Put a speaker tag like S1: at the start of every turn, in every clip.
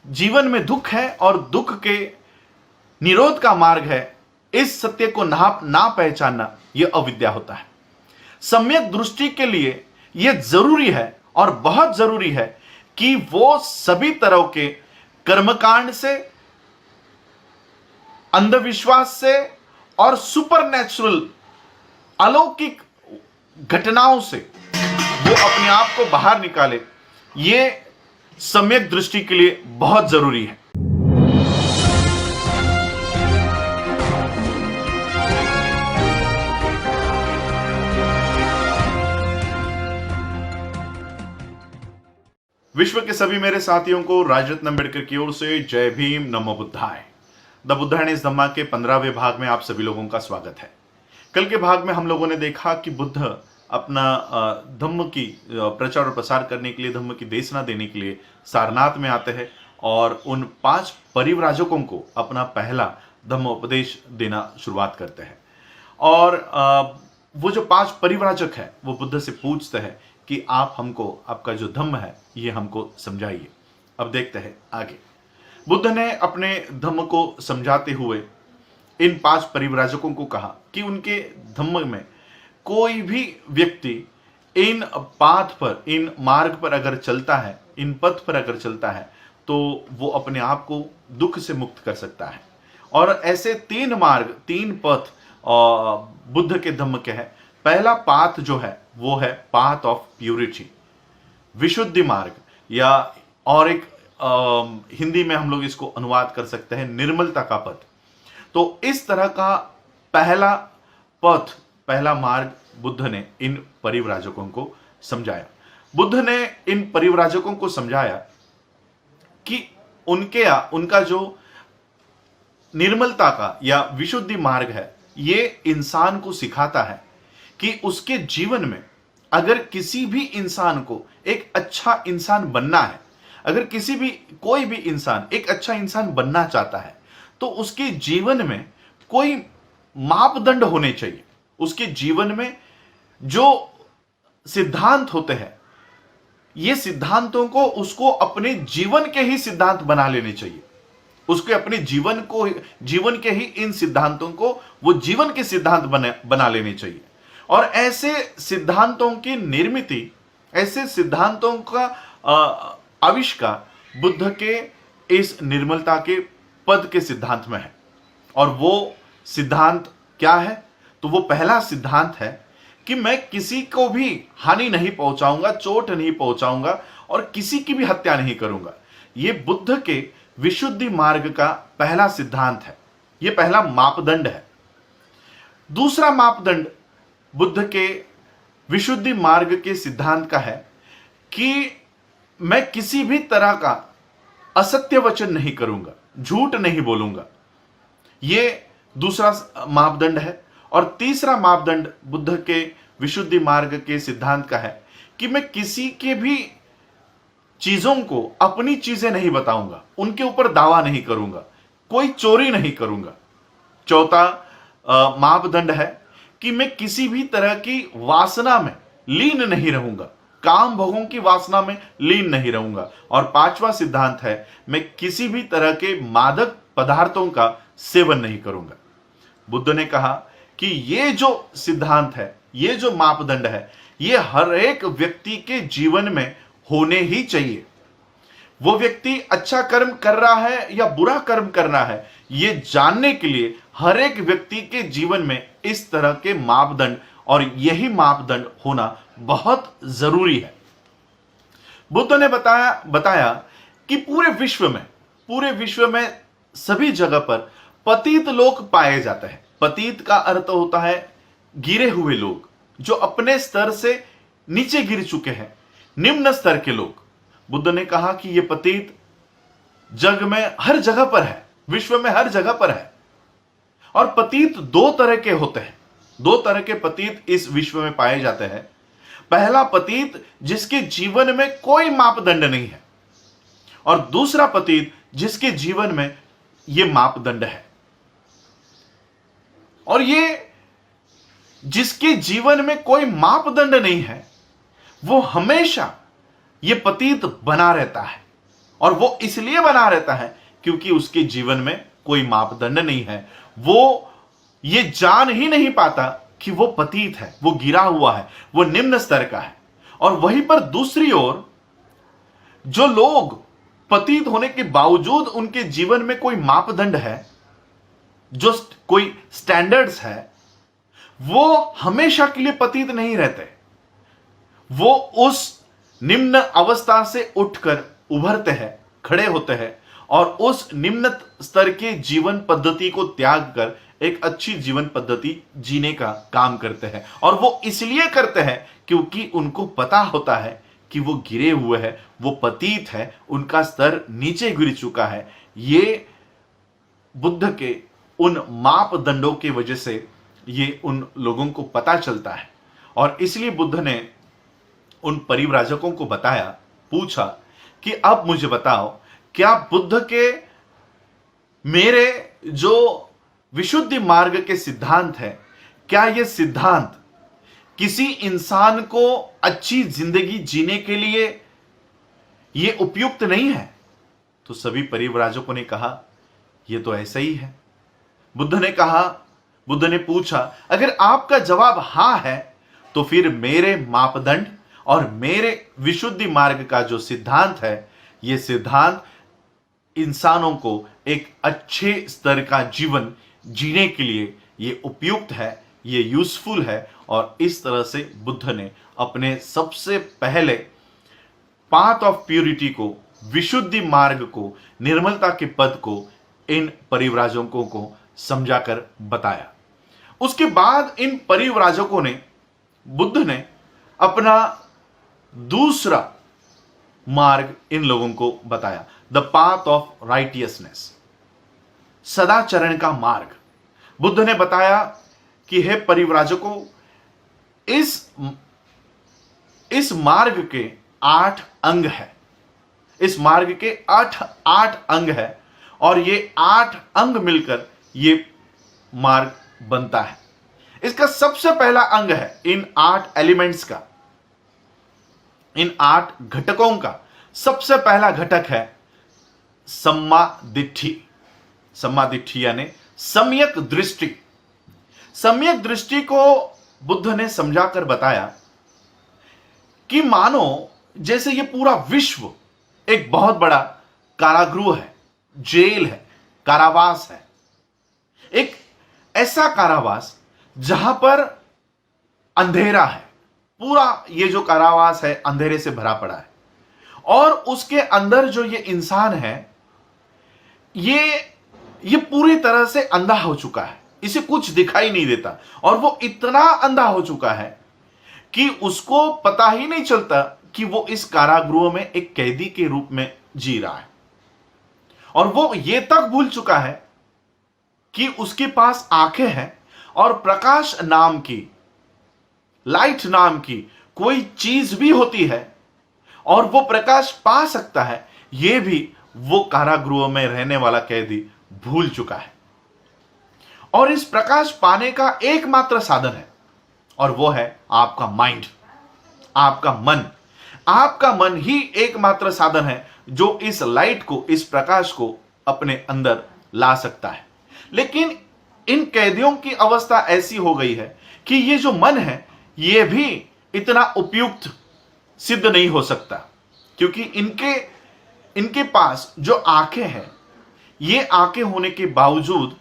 S1: जीवन में दुख है और दुख के निरोध का मार्ग है, इस सत्य को ना पहचानना यह अविद्या होता है। सम्यक दृष्टि के लिए यह जरूरी है और बहुत जरूरी है कि वो सभी तरह के कर्मकांड से, अंधविश्वास से और सुपरनैचुरल अलौकिक घटनाओं से वो अपने आप को बाहर निकाले। ये सम्यक दृष्टि के लिए बहुत जरूरी है। विश्व के सभी मेरे साथियों को राजरत्न अम्बेडकर की ओर से जय भीम, नमो बुद्धाय। द बुद्धायन इस धम्मा के 15वें भाग में आप सभी लोगों का स्वागत है। कल के भाग में हम लोगों ने देखा कि बुद्ध अपना धम्म की प्रचार और प्रसार करने के लिए, धम्म की देशना देने के लिए सारनाथ में आते हैं और उन 5 परिव्राजकों को अपना पहला धम्म उपदेश देना शुरुआत करते हैं। और वो जो 5 परिव्राजक है वो बुद्ध से पूछते हैं कि आप हमको आपका जो धम्म है ये हमको समझाइए। अब देखते हैं आगे। बुद्ध ने अपने धम्म को समझाते हुए इन 5 परिव्राजकों को कहा कि उनके धम्म में कोई भी व्यक्ति इन पाथ पर, इन मार्ग पर अगर चलता है, इन पथ पर अगर चलता है तो वो अपने आप को दुख से मुक्त कर सकता है। और ऐसे 3 मार्ग, 3 पथ बुद्ध के धम्म के हैं। पहला पाथ जो है वो है पाथ ऑफ प्यूरिटी, विशुद्धि मार्ग, या और एक हिंदी में हम लोग इसको अनुवाद कर सकते हैं निर्मलता का पथ। तो इस तरह का पहला पथ, पहला मार्ग बुद्ध ने इन परिव्राजकों को समझाया। बुद्ध ने इन परिव्राजकों को समझाया कि उनका जो निर्मलता का या विशुद्धि मार्ग है, ये इंसान को सिखाता है कि उसके जीवन में अगर किसी भी इंसान को एक अच्छा इंसान बनना है, अगर कोई भी इंसान एक अच्छा इंसान बनना चाहता है तो उसके जीवन में कोई मापदंड होने चाहिए। उसके जीवन में जो सिद्धांत होते हैं, ये सिद्धांतों को उसको अपने जीवन के ही सिद्धांत बना लेने चाहिए। उसके अपने जीवन के ही इन सिद्धांतों को वो जीवन के सिद्धांत बना लेने चाहिए। और ऐसे सिद्धांतों की निर्मिति, ऐसे सिद्धांतों का आविष्कार बुद्ध के इस निर्मलता के पद के सिद्धांत में है। और वो सिद्धांत क्या है? तो वो पहला सिद्धांत है कि मैं किसी को भी हानि नहीं पहुंचाऊंगा, चोट नहीं पहुंचाऊंगा और किसी की भी हत्या नहीं करूंगा। ये बुद्ध के विशुद्धि मार्ग का पहला सिद्धांत है, ये पहला मापदंड है। दूसरा मापदंड बुद्ध के विशुद्धि मार्ग के सिद्धांत का है कि मैं किसी भी तरह का असत्य वचन नहीं करूंगा, झूठ नहीं बोलूंगा। ये दूसरा मापदंड है। और तीसरा मापदंड बुद्ध के विशुद्धि मार्ग के सिद्धांत का है कि मैं किसी के भी चीजों को अपनी चीजें नहीं बताऊंगा, उनके ऊपर दावा नहीं करूंगा, कोई चोरी नहीं करूंगा। चौथा मापदंड है कि मैं किसी भी तरह की वासना में लीन नहीं रहूंगा, काम भोगों की वासना में लीन नहीं रहूंगा। और 5वां सिद्धांत है मैं किसी भी तरह के मादक पदार्थों का सेवन नहीं करूंगा। बुद्ध ने कहा कि ये जो सिद्धांत है, ये जो मापदंड है, ये हर एक व्यक्ति के जीवन में होने ही चाहिए। वो व्यक्ति अच्छा कर्म कर रहा है या बुरा कर्म कर रहा है, ये जानने के लिए हर एक व्यक्ति के जीवन में इस तरह के मापदंड और यही मापदंड होना बहुत जरूरी है। बुद्ध ने बताया कि पूरे विश्व में सभी जगह पर पतित लोग पाए जाते हैं। पतित का अर्थ होता है गिरे हुए लोग, जो अपने स्तर से नीचे गिर चुके हैं, निम्न स्तर के लोग। बुद्ध ने कहा कि यह पतित जग में हर जगह पर है, विश्व में हर जगह पर है। और पतित 2 तरह के होते हैं, 2 तरह के पतित इस विश्व में पाए जाते हैं। पहला पतित जिसके जीवन में कोई मापदंड नहीं है, और दूसरा पतित जिसके जीवन में यह मापदंड है। और ये जिसके जीवन में कोई मापदंड नहीं है, वो हमेशा ये पतित बना रहता है और वो इसलिए बना रहता है क्योंकि उसके जीवन में कोई मापदंड नहीं है। वो ये जान ही नहीं पाता कि वो पतित है, वो गिरा हुआ है, वो निम्न स्तर का है। और वहीं पर दूसरी ओर जो लोग पतित होने के बावजूद उनके जीवन में कोई मापदंड है, जो कोई स्टैंडर्ड्स है, वो हमेशा के लिए पतित नहीं रहते। वो उस निम्न अवस्था से उठकर उभरते हैं, खड़े होते हैं और उस निम्न स्तर के जीवन पद्धति को त्याग कर एक अच्छी जीवन पद्धति जीने का काम करते हैं। और वो इसलिए करते हैं क्योंकि उनको पता होता है कि वो गिरे हुए हैं, वो पतित है, उनका स्तर नीचे गिर चुका है। ये बुद्ध के उन मापदंडों की वजह से ये उन लोगों को पता चलता है। और इसलिए बुद्ध ने उन परिव्राजकों को बताया, पूछा कि अब मुझे बताओ, क्या बुद्ध के मेरे जो विशुद्धि मार्ग के सिद्धांत है, क्या ये सिद्धांत किसी इंसान को अच्छी जिंदगी जीने के लिए ये उपयुक्त नहीं है? तो सभी परिव्राजकों ने कहा, ये तो ऐसा ही है। बुद्ध ने पूछा, अगर आपका जवाब हां है तो फिर मेरे मापदंड और मेरे विशुद्धि मार्ग का जो सिद्धांत है, ये सिद्धांत इंसानों को एक अच्छे स्तर का जीवन जीने के लिए ये उपयुक्त है, ये यूजफुल है। और इस तरह से बुद्ध ने अपने सबसे पहले पाथ ऑफ प्यूरिटी को, विशुद्धि मार्ग को, निर्मलता के पद को इन परिव्राजकों को समझाकर बताया। उसके बाद इन परिव्राजकों ने, बुद्ध ने अपना दूसरा मार्ग इन लोगों को बताया, द पाथ ऑफ राइटियसनेस, सदाचरण का मार्ग। बुद्ध ने बताया कि हे परिव्राजकों, इस मार्ग के 8 अंग है, इस मार्ग के 8 अंग है और ये 8 अंग मिलकर ये मार्ग बनता है। इसका सबसे पहला अंग है इन 8 एलिमेंट्स का, इन 8 घटकों का सबसे पहला घटक है सम्मा दिट्ठी। सम्मा दिट्ठी यानी सम्यक दृष्टि। सम्यक दृष्टि को बुद्ध ने समझाकर बताया कि मानो जैसे ये पूरा विश्व एक बहुत बड़ा कारागृह है, जेल है, कारावास है। एक ऐसा कारावास जहां पर अंधेरा है, पूरा ये जो कारावास है अंधेरे से भरा पड़ा है। और उसके अंदर जो ये इंसान है, ये पूरी तरह से अंधा हो चुका है, इसे कुछ दिखाई नहीं देता। और वो इतना अंधा हो चुका है कि उसको पता ही नहीं चलता कि वो इस कारागृह में एक कैदी के रूप में जी रहा है। और वो ये तक भूल चुका है कि उसके पास आंखें हैं और प्रकाश नाम की, लाइट नाम की कोई चीज भी होती है और वो प्रकाश पा सकता है। ये भी वो कारागृह में रहने वाला कैदी भूल चुका है। और इस प्रकाश पाने का एकमात्र साधन है और वो है आपका माइंड, आपका मन। आपका मन ही एकमात्र साधन है जो इस लाइट को, इस प्रकाश को अपने अंदर ला सकता है। लेकिन इन कैदियों की अवस्था ऐसी हो गई है कि ये जो मन है ये भी इतना उपयुक्त सिद्ध नहीं हो सकता, क्योंकि इनके पास जो आंखें हैं, ये आंखें होने के बावजूद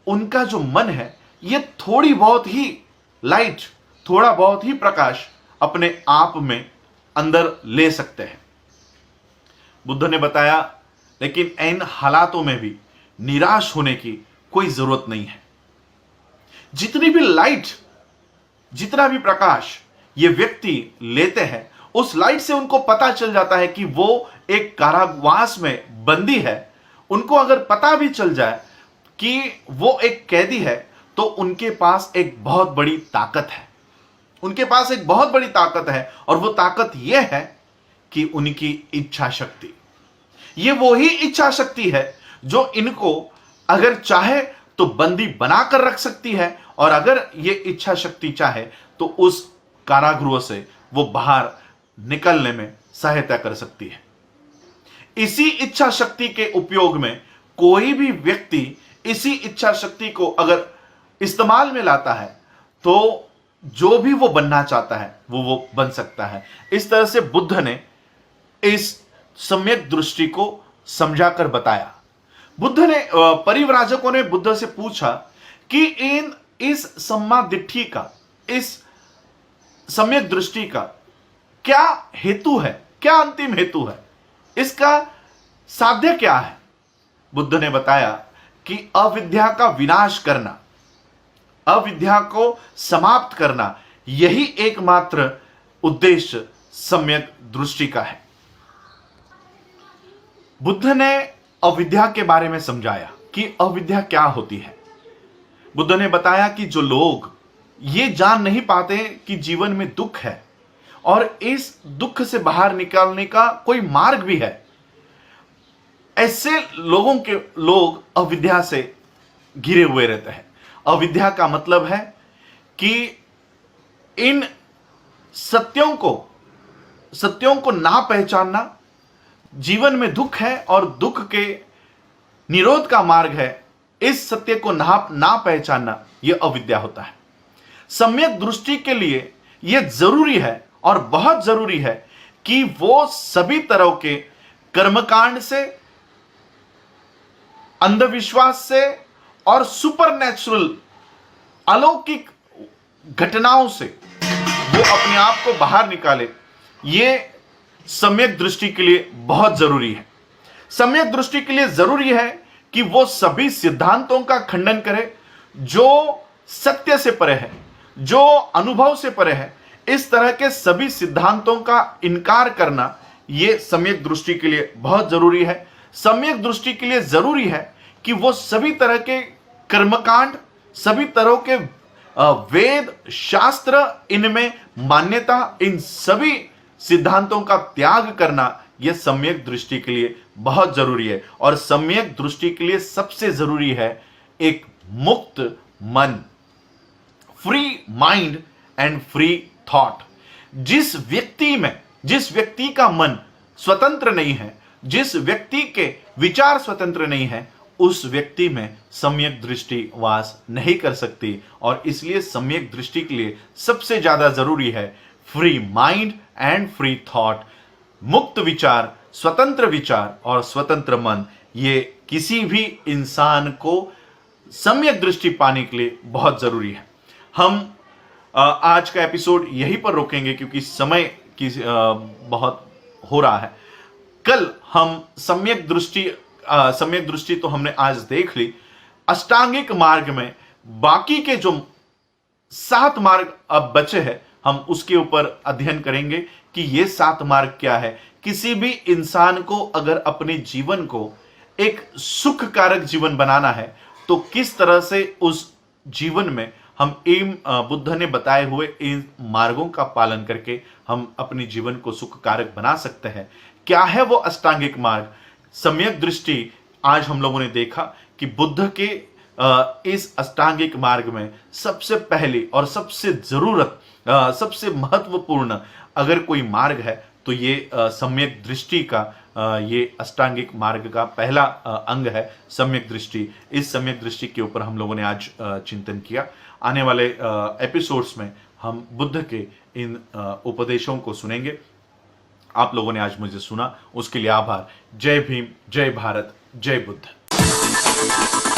S1: उनका जो मन है ये थोड़ी बहुत ही लाइट, थोड़ा बहुत ही प्रकाश अपने आप में अंदर ले सकते हैं। बुद्ध ने बताया, लेकिन इन हालातों में भी निराश होने की कोई जरूरत नहीं है। जितनी भी लाइट, जितना भी प्रकाश ये व्यक्ति लेते हैं, उस लाइट से उनको पता चल जाता है कि वो एक कारावास में बंदी है। उनको अगर पता भी चल जाए कि वो एक कैदी है तो उनके पास एक बहुत बड़ी ताकत है, उनके पास एक बहुत बड़ी ताकत है। और वो ताकत यह है कि उनकी इच्छा शक्ति। ये वो ही इच्छा शक्ति है जो इनको अगर चाहे तो बंदी बनाकर रख सकती है, और अगर ये इच्छा शक्ति चाहे तो उस कारागृह से वो बाहर निकलने में सहायता कर सकती है। इसी इच्छा शक्ति के उपयोग में कोई भी व्यक्ति इसी इच्छा शक्ति को अगर इस्तेमाल में लाता है तो जो भी वो बनना चाहता है वो बन सकता है। इस तरह से बुद्ध ने इस सम्यक दृष्टि को समझाकर बताया। बुद्ध ने परिव्राजकों ने बुद्ध से पूछा कि इस सम्मा दिट्ठी का, इस सम्यक दृष्टि का क्या हेतु है, क्या अंतिम हेतु है, इसका साध्य क्या है। बुद्ध ने बताया कि अविद्या का विनाश करना, अविद्या को समाप्त करना, यही एकमात्र उद्देश्य सम्यक दृष्टि का है। बुद्ध ने अविद्या के बारे में समझाया कि अविद्या क्या होती है। बुद्ध ने बताया कि जो लोग ये जान नहीं पाते कि जीवन में दुख है और इस दुख से बाहर निकलने का कोई मार्ग भी है, ऐसे लोग अविद्या से घिरे हुए रहते हैं। अविद्या का मतलब है कि इन सत्यों को ना पहचानना, जीवन में दुख है और दुख के निरोध का मार्ग है, इस सत्य को ना पहचानना, यह अविद्या होता है। सम्यक दृष्टि के लिए यह जरूरी है और बहुत जरूरी है कि वो सभी तरह के कर्मकांड से, अंधविश्वास से और सुपरनैचुरल अलौकिक घटनाओं से वो अपने आप को बाहर निकाले। ये सम्यक दृष्टि के लिए बहुत जरूरी है। सम्यक दृष्टि के लिए जरूरी है कि वो सभी सिद्धांतों का खंडन करे जो सत्य से परे है, जो अनुभव से परे है। इस तरह के सभी सिद्धांतों का इनकार करना यह सम्यक दृष्टि के लिए बहुत जरूरी है। सम्यक दृष्टि के लिए जरूरी है कि वो सभी तरह के कर्मकांड, सभी तरह के वेद शास्त्र, इनमें मान्यता, इन सभी सिद्धांतों का त्याग करना यह सम्यक दृष्टि के लिए बहुत जरूरी है। और सम्यक दृष्टि के लिए सबसे जरूरी है एक मुक्त मन, free mind and free thought. जिस व्यक्ति का मन स्वतंत्र नहीं है, जिस व्यक्ति के विचार स्वतंत्र नहीं है, उस व्यक्ति में सम्यक दृष्टि वास नहीं कर सकती। और इसलिए सम्यक दृष्टि के लिए सबसे ज्यादा जरूरी है free mind and free thought. मुक्त विचार, स्वतंत्र विचार और स्वतंत्र मन, ये किसी भी इंसान को सम्यक दृष्टि पाने के लिए बहुत जरूरी है। हम आज का एपिसोड यहीं पर रोकेंगे क्योंकि समय की बहुत हो रहा है। कल हम सम्यक दृष्टि तो हमने आज देख ली। अष्टांगिक मार्ग में बाकी के जो 7 मार्ग अब बचे हैं, हम उसके ऊपर अध्ययन करेंगे कि ये 7 मार्ग क्या है। किसी भी इंसान को अगर अपने जीवन को एक सुखकारक जीवन बनाना है तो किस तरह से उस जीवन में हम बुद्ध ने बताए हुए इन मार्गों का पालन करके हम अपने जीवन को सुखकारक बना सकते हैं। क्या है वो अष्टांगिक मार्ग? सम्यक दृष्टि आज हम लोगों ने देखा कि बुद्ध के इस अष्टांगिक मार्ग में सबसे पहली और सबसे महत्वपूर्ण अगर कोई मार्ग है तो ये सम्यक दृष्टि का ये अष्टांगिक मार्ग का पहला अंग है सम्यक दृष्टि। इस सम्यक दृष्टि के ऊपर हम लोगों ने आज चिंतन किया। आने वाले एपिसोड्स में हम बुद्ध के इन उपदेशों को सुनेंगे। आप लोगों ने आज मुझे सुना, उसके लिए आभार। जय भीम, जय भारत, जय बुद्ध।